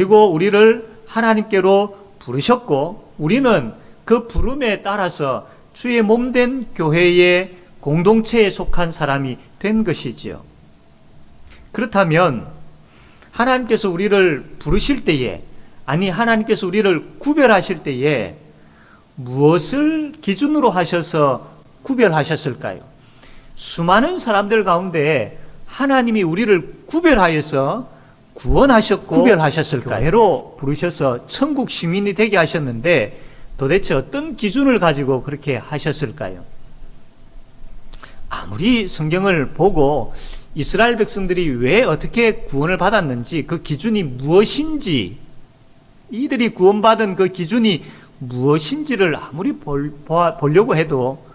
그리고 우리를 하나님께로 부르셨고 우리는 그 부름에 따라서 주의 몸된 교회의 공동체에 속한 사람이 된 것이지요. 그렇다면 하나님께서 우리를 부르실 때에, 아니 하나님께서 우리를 구별하실 때에 무엇을 기준으로 하셔서 구별하셨을까요? 수많은 사람들 가운데 하나님이 우리를 구별하여서 구원하셨고 구별하셨을까요? 교회로 부르셔서 천국 시민이 되게 하셨는데 도대체 어떤 기준을 가지고 그렇게 하셨을까요? 아무리 성경을 보고 이스라엘 백성들이 왜 어떻게 구원을 받았는지, 그 기준이 무엇인지, 이들이 구원받은 그 기준이 무엇인지를 아무리 보려고 해도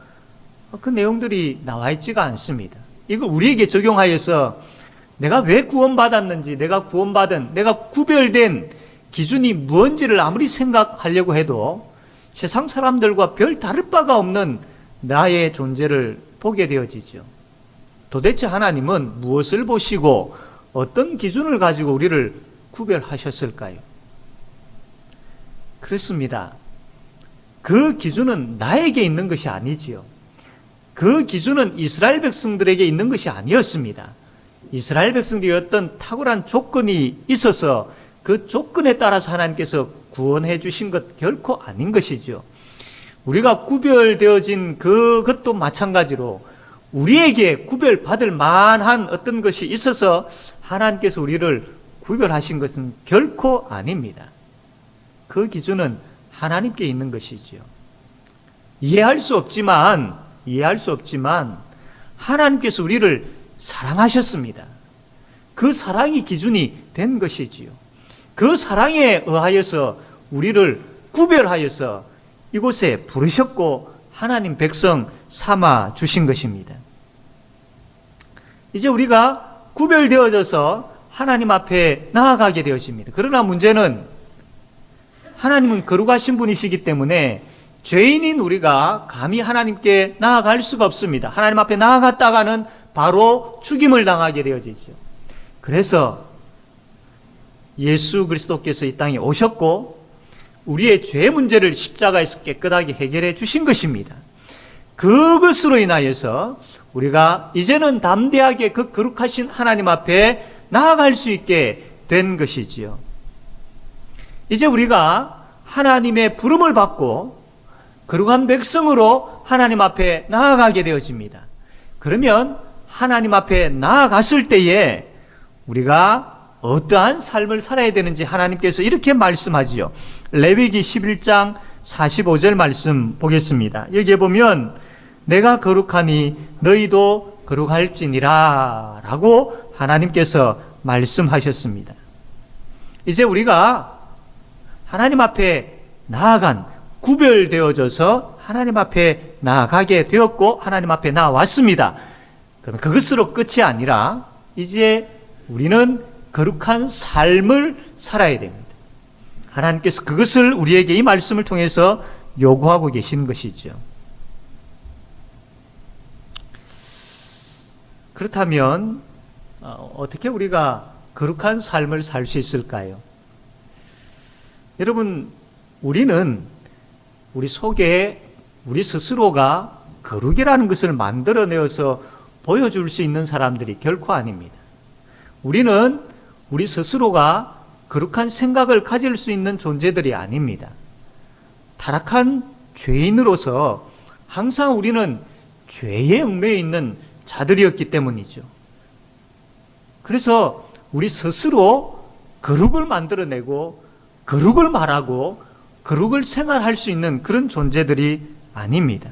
그 내용들이 나와 있지가 않습니다. 이걸 우리에게 적용하여서 내가 왜 구원받았는지, 내가 구별된 기준이 무엇인지를 아무리 생각하려고 해도 세상 사람들과 별 다를 바가 없는 나의 존재를 보게 되어지죠. 도대체 하나님은 무엇을 보시고 어떤 기준을 가지고 우리를 구별하셨을까요? 그렇습니다. 그 기준은 나에게 있는 것이 아니지요. 그 기준은 이스라엘 백성들에게 있는 것이 아니었습니다. 이스라엘 백성들이 어떤 탁월한 조건이 있어서 그 조건에 따라서 하나님께서 구원해 주신 것 결코 아닌 것이죠. 우리가 구별되어진 그것도 마찬가지로 우리에게 구별받을 만한 어떤 것이 있어서 하나님께서 우리를 구별하신 것은 결코 아닙니다. 그 기준은 하나님께 있는 것이죠. 이해할 수 없지만 하나님께서 우리를 사랑하셨습니다. 그 사랑이 기준이 된 것이지요. 그 사랑에 의하여서 우리를 구별하여서 이곳에 부르셨고 하나님 백성 삼아 주신 것입니다. 이제 우리가 구별되어져서 하나님 앞에 나아가게 되어집니다. 그러나 문제는 하나님은 거룩하신 분이시기 때문에 죄인인 우리가 감히 하나님께 나아갈 수가 없습니다. 하나님 앞에 나아갔다가는 바로 죽임을 당하게 되어지죠. 그래서 예수 그리스도께서 이 땅에 오셨고 우리의 죄 문제를 십자가에서 깨끗하게 해결해 주신 것입니다. 그것으로 인하여서 우리가 이제는 담대하게 그 거룩하신 하나님 앞에 나아갈 수 있게 된 것이지요. 이제 우리가 하나님의 부름을 받고 거룩한 백성으로 하나님 앞에 나아가게 되어집니다. 그러면 하나님 앞에 나아갔을 때에 우리가 어떠한 삶을 살아야 되는지 하나님께서 이렇게 말씀하지요. 레위기 11장 45절 말씀 보겠습니다. 여기에 보면 내가 거룩하니 너희도 거룩할지니라 라고 하나님께서 말씀하셨습니다. 이제 우리가 하나님 앞에 나아간, 구별되어져서 하나님 앞에 나아가게 되었고 하나님 앞에 나아왔습니다. 그럼 그것으로 끝이 아니라 이제 우리는 거룩한 삶을 살아야 됩니다. 하나님께서 그것을 우리에게 이 말씀을 통해서 요구하고 계시는 것이죠. 그렇다면 어떻게 우리가 거룩한 삶을 살 수 있을까요? 여러분, 우리는 우리 속에 우리 스스로가 거룩이라는 것을 만들어내어서 보여줄 수 있는 사람들이 결코 아닙니다. 우리는 우리 스스로가 거룩한 생각을 가질 수 있는 존재들이 아닙니다. 타락한 죄인으로서 항상 우리는 죄에 얽매여 있는 자들이었기 때문이죠. 그래서 우리 스스로 거룩을 만들어내고 거룩을 말하고 거룩을 생활할 수 있는 그런 존재들이 아닙니다.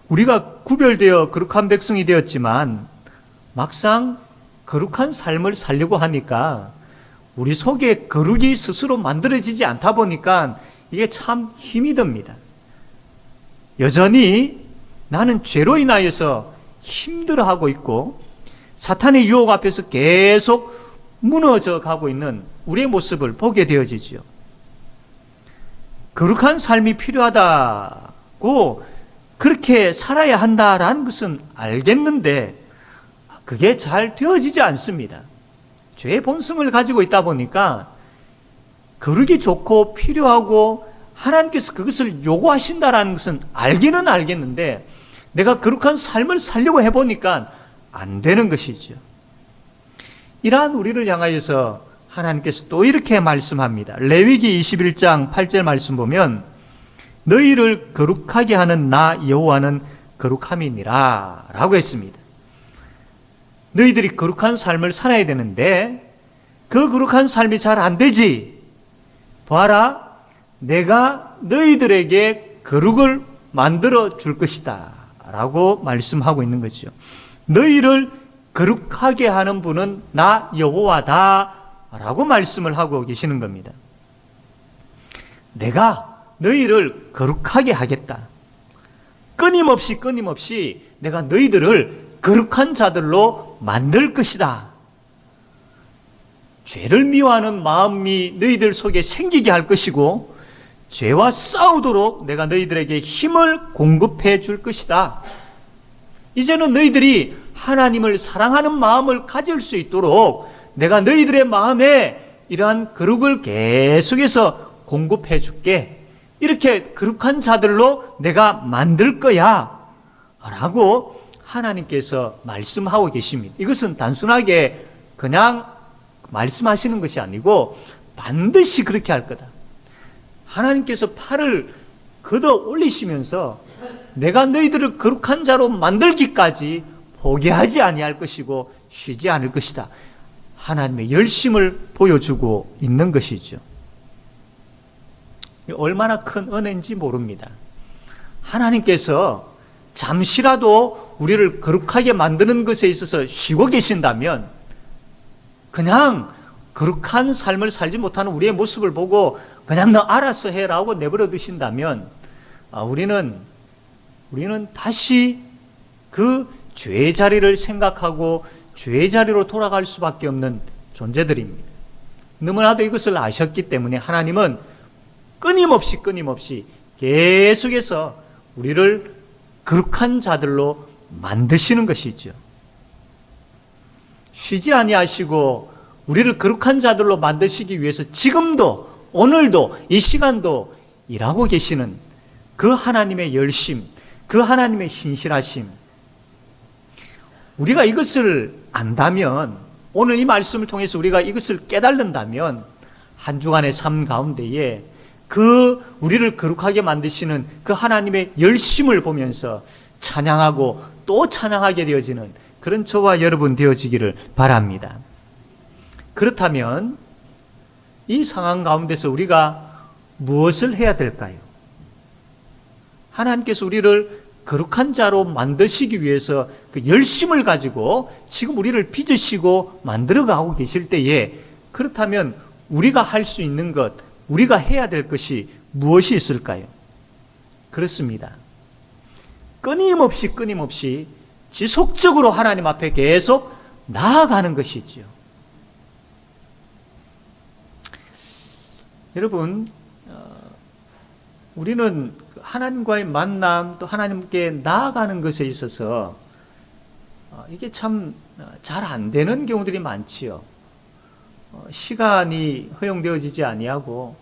우리가 구별되어 거룩한 백성이 되었지만 막상 거룩한 삶을 살려고 하니까 우리 속에 거룩이 스스로 만들어지지 않다 보니까 이게 참 힘이 듭니다. 여전히 나는 죄로 인하여서 힘들어하고 있고 사탄의 유혹 앞에서 계속 무너져 가고 있는 우리의 모습을 보게 되어지죠. 거룩한 삶이 필요하다고 그렇게 살아야 한다라는 것은 알겠는데 그게 잘 되어지지 않습니다. 죄의 본성을 가지고 있다 보니까 거룩이 좋고 필요하고 하나님께서 그것을 요구하신다라는 것은 알기는 알겠는데 내가 거룩한 삶을 살려고 해보니까 안 되는 것이죠. 이러한 우리를 향하여서 하나님께서 또 이렇게 말씀합니다. 레위기 21장 8절 말씀 보면 너희를 거룩하게 하는 나 여호와는 거룩함이니라 라고 했습니다. 너희들이 거룩한 삶을 살아야 되는데 그 거룩한 삶이 잘 안 되지. 봐라, 내가 너희들에게 거룩을 만들어 줄 것이다 라고 말씀하고 있는 거죠. 너희를 거룩하게 하는 분은 나 여호와다 라고 말씀을 하고 계시는 겁니다. 내가 너희를 거룩하게 하겠다. 끊임없이 내가 너희들을 거룩한 자들로 만들 것이다. 죄를 미워하는 마음이 너희들 속에 생기게 할 것이고 죄와 싸우도록 내가 너희들에게 힘을 공급해 줄 것이다. 이제는 너희들이 하나님을 사랑하는 마음을 가질 수 있도록 내가 너희들의 마음에 이러한 거룩을 계속해서 공급해 줄게. 이렇게 거룩한 자들로 내가 만들 거야 라고 하나님께서 말씀하고 계십니다. 이것은 단순하게 그냥 말씀하시는 것이 아니고 반드시 그렇게 할 거다. 하나님께서 팔을 걷어 올리시면서 내가 너희들을 거룩한 자로 만들기까지 포기하지 아니할 것이고 쉬지 않을 것이다. 하나님의 열심을 보여주고 있는 것이죠. 얼마나 큰 은혜인지 모릅니다. 하나님께서 잠시라도 우리를 거룩하게 만드는 것에 있어서 쉬고 계신다면 그냥 거룩한 삶을 살지 못하는 우리의 모습을 보고 그냥 너 알아서 해라고 내버려 두신다면 우리는 다시 그 죄의 자리를 생각하고 죄의 자리로 돌아갈 수밖에 없는 존재들입니다. 너무나도 이것을 아셨기 때문에 하나님은 끊임없이 계속해서 우리를 거룩한 자들로 만드시는 것이죠. 쉬지 아니하시고 우리를 거룩한 자들로 만드시기 위해서 지금도 오늘도 이 시간도 일하고 계시는 그 하나님의 열심, 그 하나님의 신실하심. 우리가 이것을 안다면, 오늘 이 말씀을 통해서 우리가 이것을 깨달는다면 한 주간의 삶 가운데에 그 우리를 거룩하게 만드시는 그 하나님의 열심을 보면서 찬양하고 또 찬양하게 되어지는 그런 저와 여러분 되어지기를 바랍니다. 그렇다면 이 상황 가운데서 우리가 무엇을 해야 될까요? 하나님께서 우리를 거룩한 자로 만드시기 위해서 그 열심을 가지고 지금 우리를 빚으시고 만들어가고 계실 때에 그렇다면 우리가 할 수 있는 것, 우리가 해야 될 것이 무엇이 있을까요? 그렇습니다. 끊임없이 지속적으로 하나님 앞에 계속 나아가는 것이죠. 여러분, 우리는 하나님과의 만남 또 하나님께 나아가는 것에 있어서 이게 참 잘 안 되는 경우들이 많지요. 시간이 허용되어지지 아니하고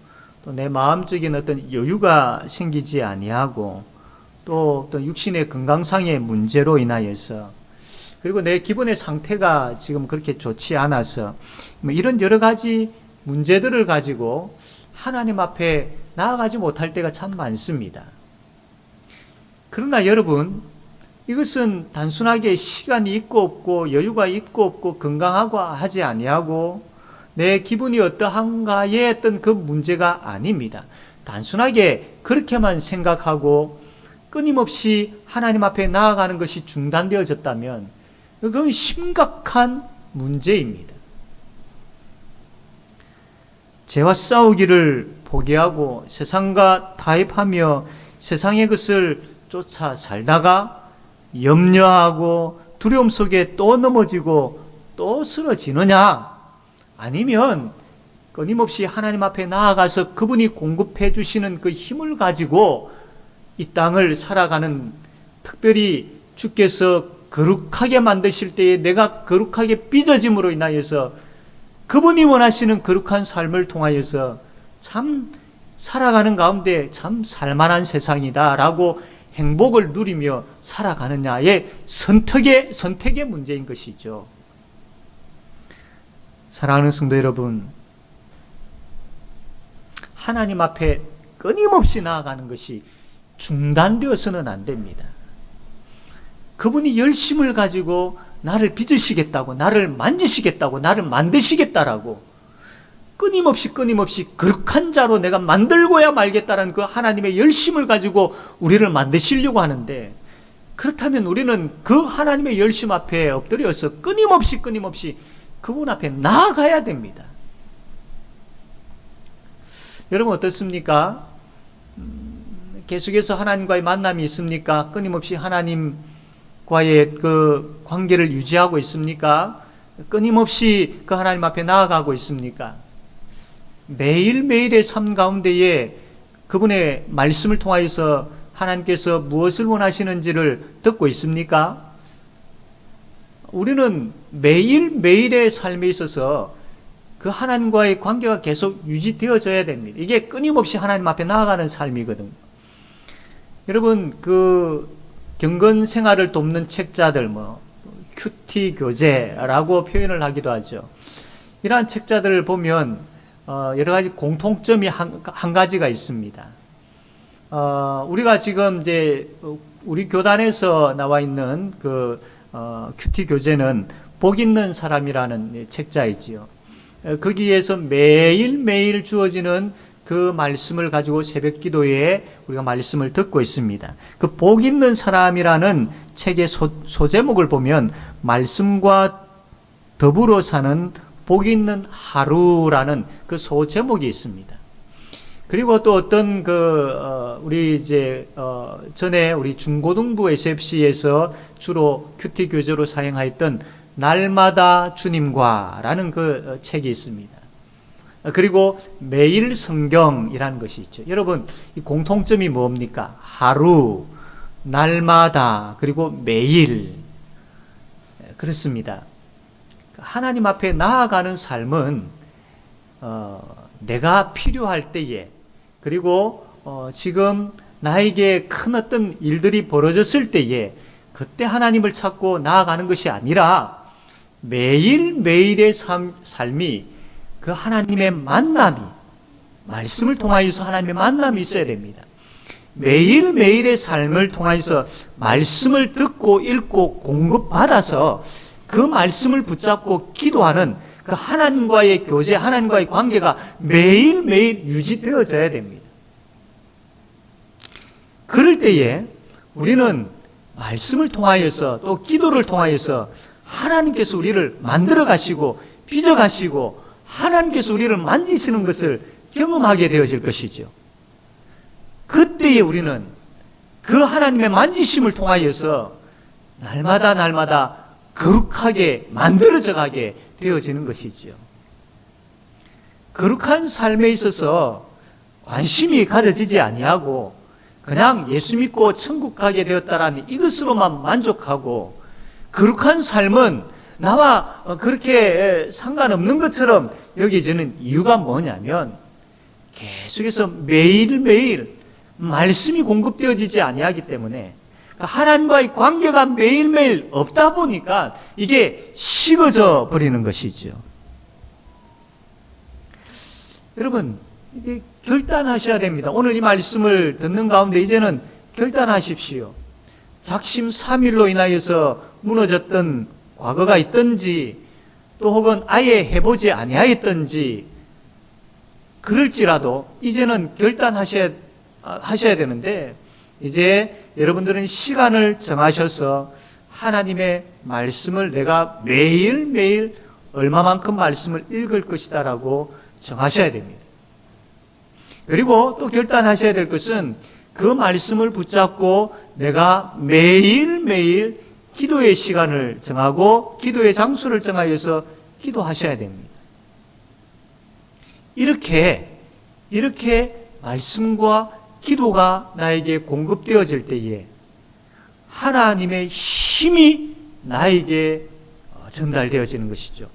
또 내 마음적인 어떤 여유가 생기지 아니하고 또 어떤 육신의 건강상의 문제로 인하여서 그리고 내 기본의 상태가 지금 그렇게 좋지 않아서 이런 여러 가지 문제들을 가지고 하나님 앞에 나아가지 못할 때가 참 많습니다. 그러나 여러분, 이것은 단순하게 시간이 있고 없고 여유가 있고 없고 건강하고 하지 아니하고 내 기분이 어떠한가의 어떤 그 문제가 아닙니다. 단순하게 그렇게만 생각하고 끊임없이 하나님 앞에 나아가는 것이 중단되어졌다면 그건 심각한 문제입니다. 죄와 싸우기를 포기하고 세상과 타협하며 세상의 것을 쫓아 살다가 염려하고 두려움 속에 또 넘어지고 또 쓰러지느냐? 아니면 끊임없이 하나님 앞에 나아가서 그분이 공급해 주시는 그 힘을 가지고 이 땅을 살아가는, 특별히 주께서 거룩하게 만드실 때에 내가 거룩하게 빚어짐으로 인하여서 그분이 원하시는 거룩한 삶을 통하여서 참 살아가는 가운데 참 살만한 세상이다라고 행복을 누리며 살아가느냐의 선택의 문제인 것이죠. 사랑하는 성도 여러분, 하나님 앞에 끊임없이 나아가는 것이 중단되어서는 안 됩니다. 그분이 열심을 가지고 나를 빚으시겠다고, 나를 만지시겠다고, 나를 만드시겠다라고 끊임없이 거룩한 자로 내가 만들고야 말겠다는 그 하나님의 열심을 가지고 우리를 만드시려고 하는데, 그렇다면 우리는 그 하나님의 열심 앞에 엎드려서 끊임없이 그분 앞에 나아가야 됩니다. 여러분 어떻습니까? 계속해서 하나님과의 만남이 있습니까? 끊임없이 하나님과의 그 관계를 유지하고 있습니까? 끊임없이 그 하나님 앞에 나아가고 있습니까? 매일매일의 삶 가운데에 그분의 말씀을 통하여서 하나님께서 무엇을 원하시는지를 듣고 있습니까? 우리는 매일매일의 삶에 있어서 그 하나님과의 관계가 계속 유지되어져야 됩니다. 이게 끊임없이 하나님 앞에 나아가는 삶이거든요. 여러분, 그 경건 생활을 돕는 책자들, 큐티 교재라고 표현을 하기도 하죠. 이러한 책자들을 보면 여러 가지 공통점이 한 가지가 있습니다. 우리가 지금 이제 우리 교단에서 나와 있는 그 큐티 교재는 복 있는 사람이라는 책자이지요. 거기에서 매일매일 주어지는 그 말씀을 가지고 새벽 기도에 우리가 말씀을 듣고 있습니다. 그 복 있는 사람이라는 책의 소제목을 보면 말씀과 더불어 사는 복 있는 하루라는 그 소제목이 있습니다. 그리고 또 어떤 우리 이제 전에 우리 중고등부 SFC에서 주로 큐티 교재로 사용하였던 날마다 주님과라는 그 책이 있습니다. 그리고 매일 성경이라는 것이 있죠. 여러분, 이 공통점이 뭡니까? 하루, 날마다, 그리고 매일. 그렇습니다. 하나님 앞에 나아가는 삶은 내가 필요할 때에, 그리고 지금 나에게 큰 어떤 일들이 벌어졌을 때에 그때 하나님을 찾고 나아가는 것이 아니라 매일매일의 삶이 그 하나님의 만남이, 말씀을 통하여서 하나님의 만남이 있어야 됩니다. 매일매일의 삶을 통하여서 말씀을 듣고 읽고 공급받아서 그 말씀을 붙잡고 기도하는 그 하나님과의 교제, 하나님과의 관계가 매일매일 유지되어져야 됩니다. 그럴 때에 우리는 말씀을 통하여서 또 기도를 통하여서 하나님께서 우리를 만들어 가시고 빚어 가시고 하나님께서 우리를 만지시는 것을 경험하게 되어질 것이죠. 그때에 우리는 그 하나님의 만지심을 통하여서 날마다 거룩하게 만들어져 가게 되어지는 것이죠. 거룩한 삶에 있어서 관심이 가져지지 아니하고 그냥 예수 믿고 천국 가게 되었다라는 이것으로만 만족하고, 거룩한 삶은 나와 그렇게 상관없는 것처럼 여기지는 이유가 뭐냐면 계속해서 매일매일 말씀이 공급되어지지 아니하기 때문에 하나님과의 관계가 매일매일 없다 보니까 이게 식어져 버리는 것이죠. 여러분, 이제 결단하셔야 됩니다. 오늘 이 말씀을 듣는 가운데 이제는 결단하십시오. 작심삼일로 인하여서 무너졌던 과거가 있든지 또 혹은 아예 해보지 아니하였든지 그럴지라도 이제는 결단하셔야 되는데, 이제 여러분들은 시간을 정하셔서 하나님의 말씀을 내가 매일매일 얼마만큼 말씀을 읽을 것이다라고 정하셔야 됩니다. 그리고 또 결단하셔야 될 것은 그 말씀을 붙잡고 내가 매일매일 기도의 시간을 정하고 기도의 장소를 정하여서 기도하셔야 됩니다. 이렇게 말씀과 기도가 나에게 공급되어질 때에 하나님의 힘이 나에게 전달되어지는 것이죠.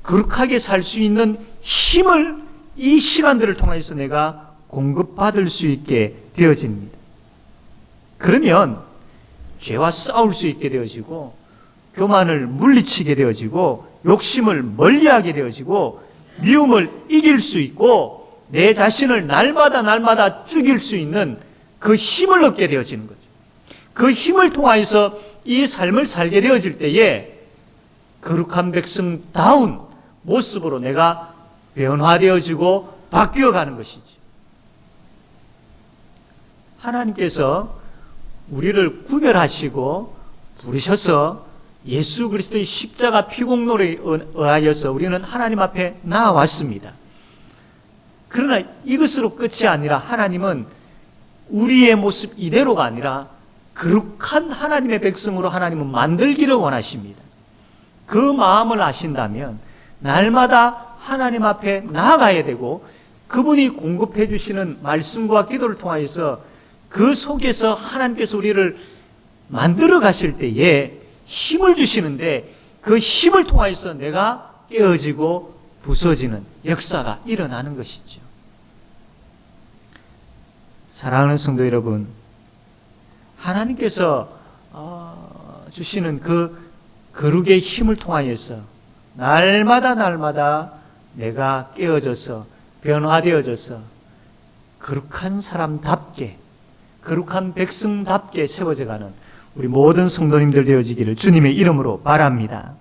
거룩하게 살 수 있는 힘을 이 시간들을 통해서 내가 공급받을 수 있게 되어집니다. 그러면 죄와 싸울 수 있게 되어지고, 교만을 물리치게 되어지고, 욕심을 멀리하게 되어지고, 미움을 이길 수 있고, 내 자신을 날마다 죽일 수 있는 그 힘을 얻게 되어지는 거죠. 그 힘을 통하여서 이 삶을 살게 되어질 때에 거룩한 백성다운 모습으로 내가 변화되어지고 바뀌어가는 것이죠. 하나님께서 우리를 구별하시고 부르셔서 예수 그리스도의 십자가 피공로에 의하여서 우리는 하나님 앞에 나아왔습니다. 그러나 이것으로 끝이 아니라 하나님은 우리의 모습 이대로가 아니라 거룩한 하나님의 백성으로 하나님은 만들기를 원하십니다. 그 마음을 아신다면 날마다 하나님 앞에 나아가야 되고, 그분이 공급해 주시는 말씀과 기도를 통하여서 그 속에서 하나님께서 우리를 만들어 가실 때에 힘을 주시는데, 그 힘을 통하여서 내가 깨어지고 부서지는 역사가 일어나는 것이죠. 사랑하는 성도 여러분, 하나님께서 주시는 그 거룩의 힘을 통하여서 날마다 내가 깨어져서 변화되어져서 거룩한 사람답게, 거룩한 백성답게 세워져가는 우리 모든 성도님들 되어지기를 주님의 이름으로 바랍니다.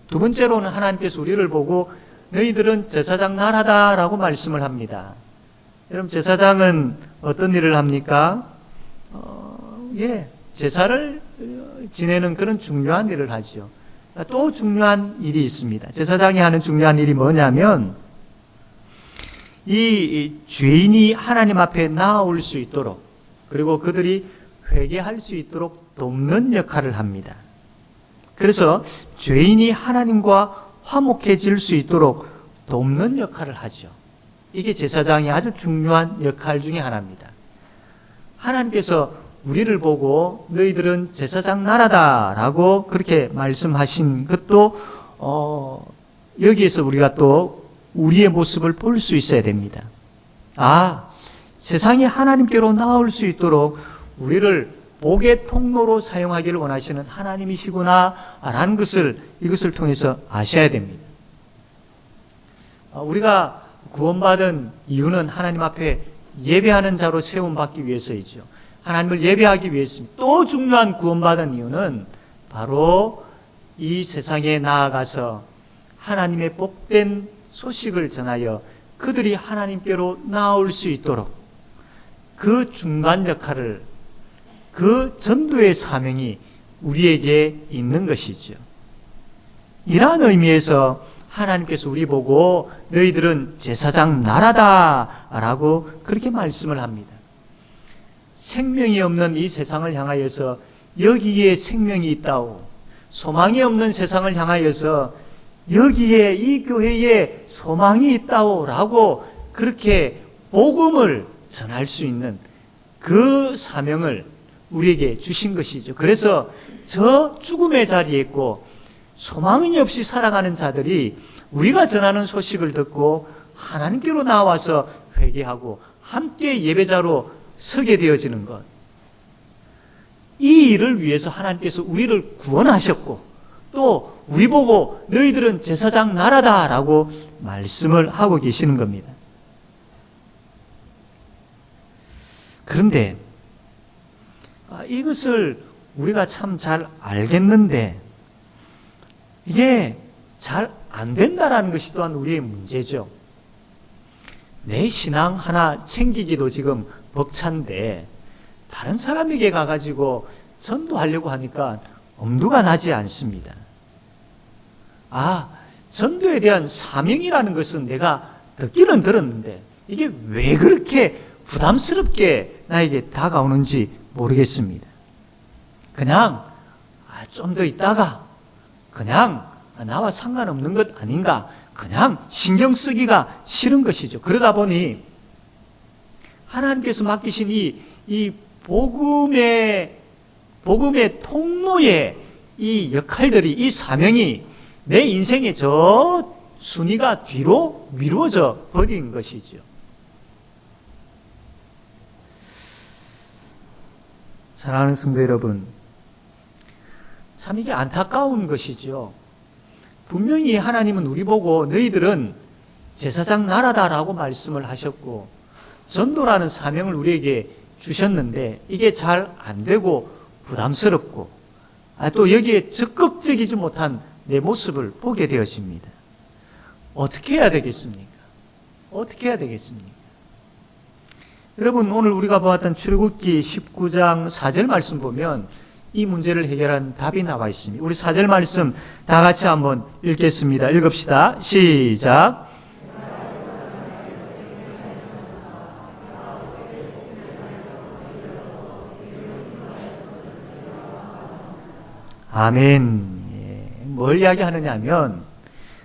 두 번째로는 하나님께서 우리를 보고 너희들은 제사장 나라다라고 말씀을 합니다. 여러분, 제사장은 어떤 일을 합니까? 제사를 지내는 그런 중요한 일을 하죠. 또 중요한 일이 있습니다. 제사장이 하는 중요한 일이 뭐냐면, 이 죄인이 하나님 앞에 나아올 수 있도록, 그리고 그들이 회개할 수 있도록 돕는 역할을 합니다. 그래서 죄인이 하나님과 화목해질 수 있도록 돕는 역할을 하죠. 이게 제사장이 아주 중요한 역할 중에 하나입니다. 하나님께서 우리를 보고 너희들은 제사장 나라다라고 그렇게 말씀하신 것도 여기에서 우리가 또 우리의 모습을 볼 수 있어야 됩니다. 세상이 하나님께로 나올 수 있도록 우리를 복의 통로로 사용하기를 원하시는 하나님이시구나 라는 것을 이것을 통해서 아셔야 됩니다. 우리가 구원받은 이유는 하나님 앞에 예배하는 자로 세움받기 위해서이죠. 하나님을 예배하기 위해서입니다. 또 중요한 구원받은 이유는 바로 이 세상에 나아가서 하나님의 복된 소식을 전하여 그들이 하나님께로 나올 수 있도록 그 중간 역할을, 그 전도의 사명이 우리에게 있는 것이죠. 이러한 의미에서 하나님께서 우리 보고 너희들은 제사장 나라다라고 그렇게 말씀을 합니다. 생명이 없는 이 세상을 향하여서 여기에 생명이 있다오, 소망이 없는 세상을 향하여서 여기에 이 교회에 소망이 있다오라고 그렇게 복음을 전할 수 있는 그 사명을 우리에게 주신 것이죠. 그래서 저 죽음의 자리에 있고 소망이 없이 살아가는 자들이 우리가 전하는 소식을 듣고 하나님께로 나와서 회개하고 함께 예배자로 서게 되어지는 것, 이 일을 위해서 하나님께서 우리를 구원하셨고 또 우리 보고 너희들은 제사장 나라다라고 말씀을 하고 계시는 겁니다. 그런데 이것을 우리가 참 잘 알겠는데 이게 잘 안 된다라는 것이 또한 우리의 문제죠. 내 신앙 하나 챙기기도 지금 벅찬데 다른 사람에게 가가지고 전도하려고 하니까 엄두가 나지 않습니다. 전도에 대한 사명이라는 것은 내가 듣기는 들었는데 이게 왜 그렇게 부담스럽게 나에게 다가오는지 모르겠습니다. 그냥 좀 더 있다가 그냥 나와 상관없는 것 아닌가, 그냥 신경 쓰기가 싫은 것이죠. 그러다 보니 하나님께서 맡기신 이 복음의 통로의 이 역할들이, 이 사명이 내 인생의 저 순위가 뒤로 미루어져 버린 것이죠. 사랑하는 성도 여러분, 참 이게 안타까운 것이죠. 분명히 하나님은 우리 보고 너희들은 제사장 나라다라고 말씀을 하셨고 전도라는 사명을 우리에게 주셨는데 이게 잘 안 되고 부담스럽고 또 여기에 적극적이지 못한 내 모습을 보게 되어집니다. 어떻게 해야 되겠습니까? 어떻게 해야 되겠습니까? 여러분, 오늘 우리가 보았던 출애굽기 19장 4절 말씀 보면 이 문제를 해결한 답이 나와 있습니다. 우리 4절 말씀 다 같이 한번 읽겠습니다. 읽읍시다. 시작. 아멘. 뭘 이야기하느냐 하면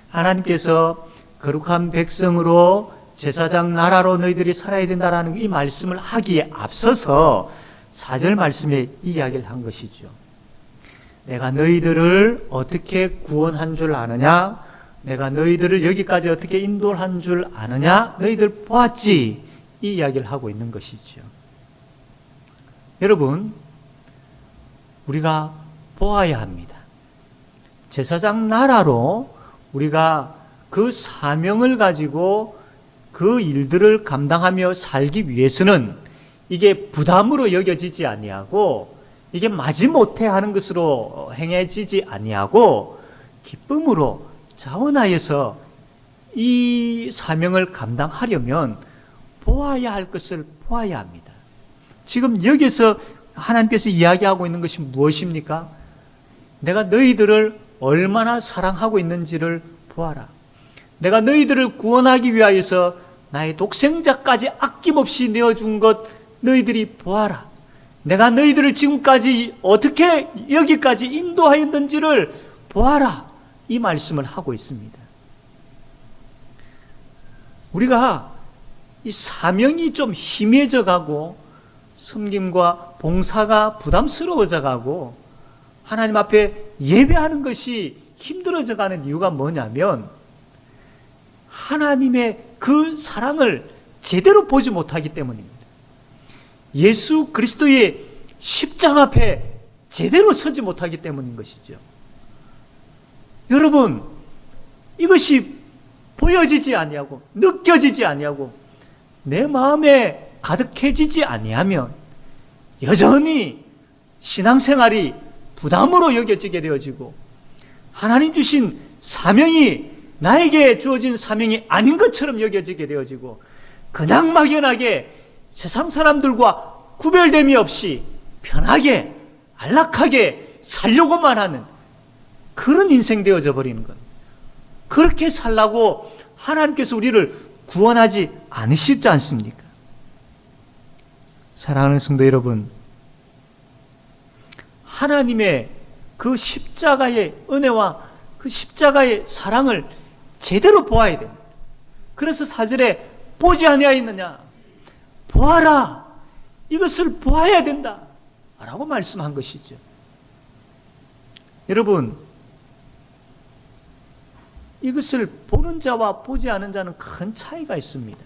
하나님께서 거룩한 백성으로 제사장 나라로 너희들이 살아야 된다라는 이 말씀을 하기에 앞서서 4절 말씀에 이 이야기를 한 것이죠. 내가 너희들을 어떻게 구원한 줄 아느냐? 내가 너희들을 여기까지 어떻게 인도한 줄 아느냐? 너희들 보았지? 이 이야기를 하고 있는 것이죠. 여러분, 우리가 보아야 합니다. 제사장 나라로 우리가 그 사명을 가지고 그 일들을 감당하며 살기 위해서는 이게 부담으로 여겨지지 아니하고 이게 마지못해 하는 것으로 행해지지 아니하고 기쁨으로 자원하여서 이 사명을 감당하려면 보아야 할 것을 보아야 합니다. 지금 여기서 하나님께서 이야기하고 있는 것이 무엇입니까? 내가 너희들을 얼마나 사랑하고 있는지를 보아라. 내가 너희들을 구원하기 위하여서 나의 독생자까지 아낌없이 내어준 것 너희들이 보아라. 내가 너희들을 지금까지 어떻게 여기까지 인도하였는지를 보아라. 이 말씀을 하고 있습니다. 우리가 이 사명이 좀 희미해져 가고 섬김과 봉사가 부담스러워져 가고 하나님 앞에 예배하는 것이 힘들어져 가는 이유가 뭐냐면 하나님의 그 사랑을 제대로 보지 못하기 때문입니다. 예수 그리스도의 십자가 앞에 제대로 서지 못하기 때문인 것이죠. 여러분, 이것이 보여지지 아니하고 느껴지지 아니하고 내 마음에 가득해지지 아니하면 여전히 신앙생활이 부담으로 여겨지게 되어지고 하나님 주신 사명이 나에게 주어진 사명이 아닌 것처럼 여겨지게 되어지고 그냥 막연하게 세상 사람들과 구별됨이 없이 편하게 안락하게 살려고만 하는 그런 인생 되어져 버리는 것. 그렇게 살라고 하나님께서 우리를 구원하지 않으시지 않습니까? 사랑하는 성도 여러분, 하나님의 그 십자가의 은혜와 그 십자가의 사랑을 제대로 보아야 됩니다. 그래서 4절에 보지 아니하였느냐? 보아라. 이것을 보아야 된다. 라고 말씀한 것이죠. 여러분, 이것을 보는 자와 보지 않은 자는 큰 차이가 있습니다.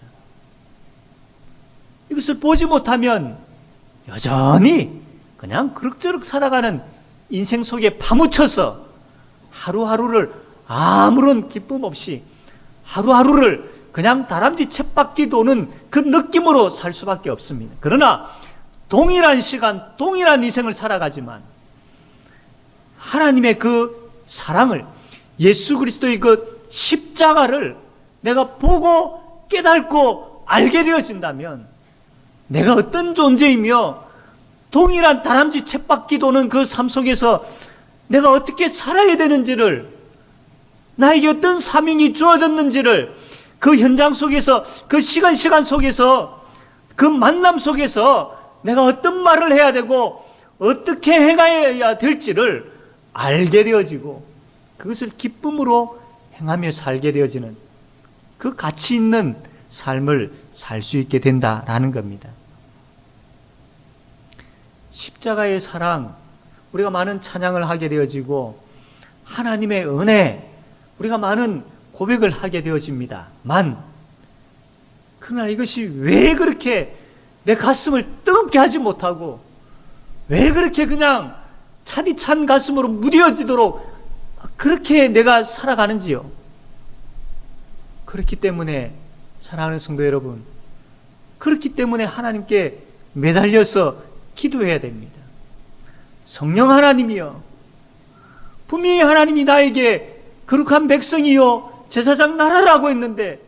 이것을 보지 못하면 여전히 그냥 그럭저럭 살아가는 인생 속에 파묻혀서 하루하루를 아무런 기쁨 없이 하루하루를 그냥 다람쥐 쳇바퀴 도는 그 느낌으로 살 수밖에 없습니다. 그러나 동일한 시간, 동일한 인생을 살아가지만 하나님의 그 사랑을, 예수 그리스도의 그 십자가를 내가 보고 깨닫고 알게 되어진다면 내가 어떤 존재이며 동일한 다람쥐 쳇바퀴 도는 그 삶 속에서 내가 어떻게 살아야 되는지를, 나에게 어떤 사명이 주어졌는지를 그 현장 속에서, 그 시간 속에서, 그 만남 속에서 내가 어떤 말을 해야 되고 어떻게 행해야 될지를 알게 되어지고 그것을 기쁨으로 행하며 살게 되어지는 그 가치 있는 삶을 살 수 있게 된다라는 겁니다. 십자가의 사랑, 우리가 많은 찬양을 하게 되어지고 하나님의 은혜, 우리가 많은 고백을 하게 되어집니다만, 그러나 이것이 왜 그렇게 내 가슴을 뜨겁게 하지 못하고, 왜 그렇게 그냥 차디찬 가슴으로 무뎌지도록 그렇게 내가 살아가는지요? 그렇기 때문에, 사랑하는 성도 여러분, 그렇기 때문에 하나님께 매달려서 기도해야 됩니다. 성령 하나님이여, 분명히 하나님이 나에게 거룩한 백성이요 제사장 나라라고 했는데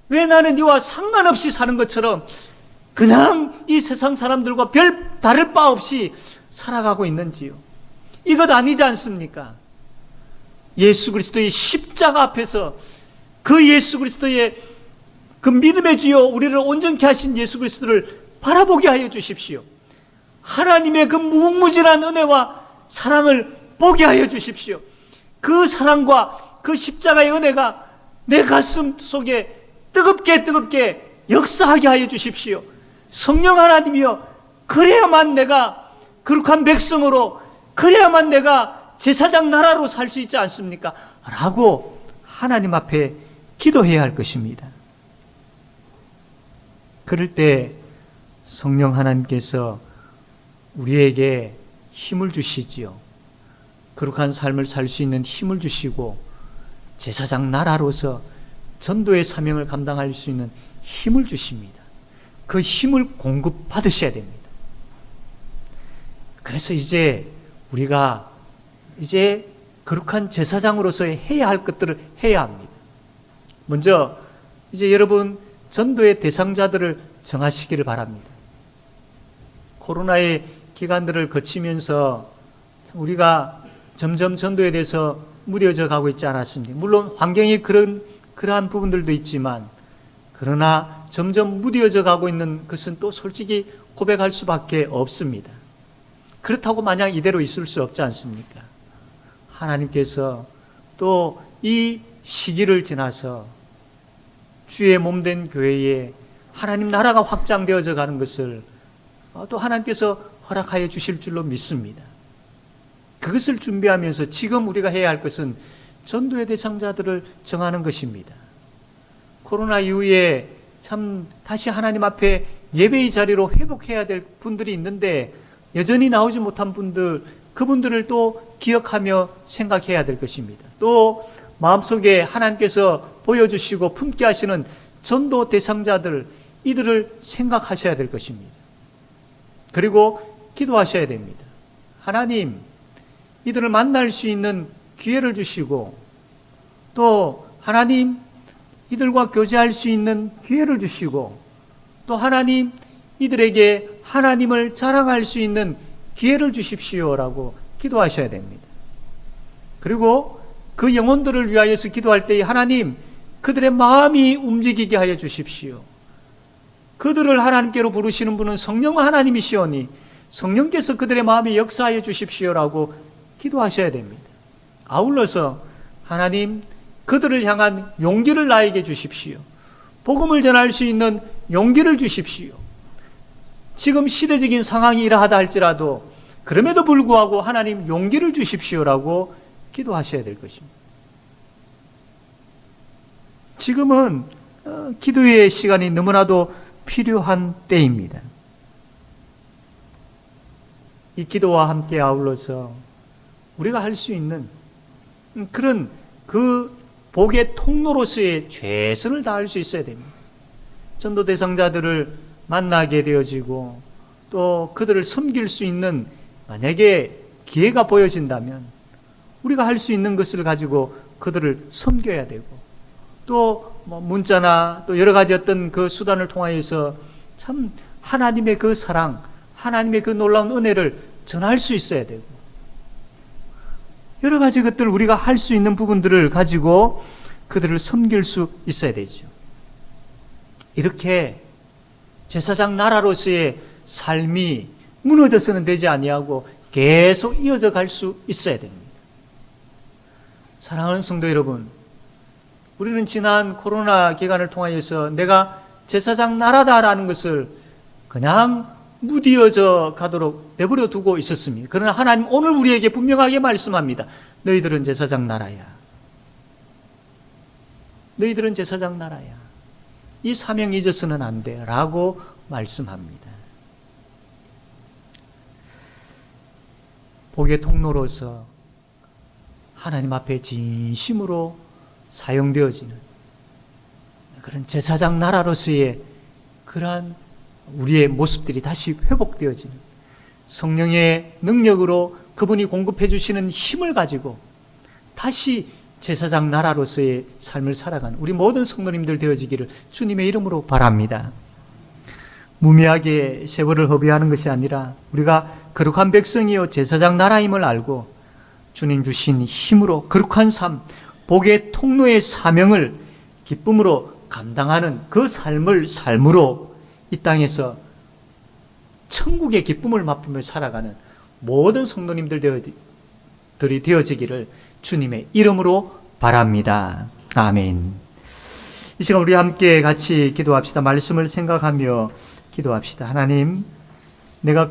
왜 나는 이와 상관없이 사는 것처럼 그냥 이 세상 사람들과 별 다를 바 없이 살아가고 있는지요? 이것 아니지 않습니까? 예수 그리스도의 십자가 앞에서 그 예수 그리스도의 그 믿음의 주여 우리를 온전케 하신 예수 그리스도를 바라보게 하여 주십시오. 하나님의 그 무궁무진한 은혜와 사랑을 보게 하여 주십시오. 그 사랑과 그 십자가의 은혜가 내 가슴 속에 뜨겁게 역사하게 하여 주십시오. 성령 하나님이여, 그래야만 내가 거룩한 백성으로, 그래야만 내가 제사장 나라로 살 수 있지 않습니까? 라고 하나님 앞에 기도해야 할 것입니다. 그럴 때 성령 하나님께서 우리에게 힘을 주시지요. 거룩한 삶을 살 수 있는 힘을 주시고 제사장 나라로서 전도의 사명을 감당할 수 있는 힘을 주십니다. 그 힘을 공급받으셔야 됩니다. 그래서 이제 우리가 이제 거룩한 제사장으로서 해야 할 것들을 해야 합니다. 먼저 이제 여러분 전도의 대상자들을 정하시기를 바랍니다. 코로나의 기간들을 거치면서 우리가 점점 전도에 대해서 무뎌져 가고 있지 않았습니까? 물론 환경이 그러한 부분들도 있지만, 그러나 점점 무뎌져 가고 있는 것은 또 솔직히 고백할 수밖에 없습니다. 그렇다고 마냥 이대로 있을 수 없지 않습니까? 하나님께서 또 이 시기를 지나서 주의 몸된 교회에 하나님 나라가 확장되어져 가는 것을 또 하나님께서 허락하여 주실 줄로 믿습니다. 그것을 준비하면서 지금 우리가 해야 할 것은 전도의 대상자들을 정하는 것입니다. 코로나 이후에 참 다시 하나님 앞에 예배의 자리로 회복해야 될 분들이 있는데 여전히 나오지 못한 분들, 그분들을 또 기억하며 생각해야 될 것입니다. 또 마음속에 하나님께서 보여주시고 품게 하시는 전도 대상자들, 이들을 생각하셔야 될 것입니다. 그리고 기도하셔야 됩니다. 하나님, 이들을 만날 수 있는 기회를 주시고, 또 하나님, 이들과 교제할 수 있는 기회를 주시고, 또 하나님, 이들에게 하나님을 자랑할 수 있는 기회를 주십시오라고 기도하셔야 됩니다. 그리고 그 영혼들을 위하여서 기도할 때 하나님, 그들의 마음이 움직이게 하여 주십시오. 그들을 하나님께로 부르시는 분은 성령 하나님이시오니 성령께서 그들의 마음에 역사하여 주십시오라고 기도하셔야 됩니다. 아울러서 하나님, 그들을 향한 용기를 나에게 주십시오. 복음을 전할 수 있는 용기를 주십시오. 지금 시대적인 상황이 이러하다 할지라도 그럼에도 불구하고 하나님 용기를 주십시오라고 기도하셔야 될 것입니다. 지금은 기도의 시간이 너무나도 필요한 때입니다. 이 기도와 함께 아울러서 우리가 할 수 있는 그런 그 복의 통로로서의 최선을 다할 수 있어야 됩니다. 전도 대상자들을 만나게 되어지고 또 그들을 섬길 수 있는 만약에 기회가 보여진다면 우리가 할 수 있는 것을 가지고 그들을 섬겨야 되고, 또 문자나 또 여러 가지 어떤 그 수단을 통하여서 참 하나님의 그 사랑, 하나님의 그 놀라운 은혜를 전할 수 있어야 되고, 여러 가지 것들을 우리가 할 수 있는 부분들을 가지고 그들을 섬길 수 있어야 되죠. 이렇게 제사장 나라로서의 삶이 무너져서는 되지 아니하고 계속 이어져 갈 수 있어야 됩니다. 사랑하는 성도 여러분, 우리는 지난 코로나 기간을 통하여서 내가 제사장 나라다라는 것을 그냥 무디어져 가도록 내버려 두고 있었습니다. 그러나 하나님 오늘 우리에게 분명하게 말씀합니다. 너희들은 제사장 나라야. 너희들은 제사장 나라야. 이 사명 잊어서는 안 돼. 라고 말씀합니다. 복의 통로로서 하나님 앞에 진심으로 사용되어지는 그런 제사장 나라로서의 그러한 우리의 모습들이 다시 회복되어지는 성령의 능력으로 그분이 공급해 주시는 힘을 가지고 다시 제사장 나라로서의 삶을 살아가는 우리 모든 성도님들 되어지기를 주님의 이름으로 바랍니다. 무미하게 세월을 허비하는 것이 아니라 우리가 거룩한 백성이요 제사장 나라임을 알고 주님 주신 힘으로 거룩한 삶, 복의 통로의 사명을 기쁨으로 감당하는 그 삶으로 이 땅에서 천국의 기쁨을 맛보며 살아가는 모든 성도님들이 되어지기를 주님의 이름으로 바랍니다. 아멘. 이 시간 우리 함께 같이 기도합시다. 말씀을 생각하며 기도합시다. 하나님, 내가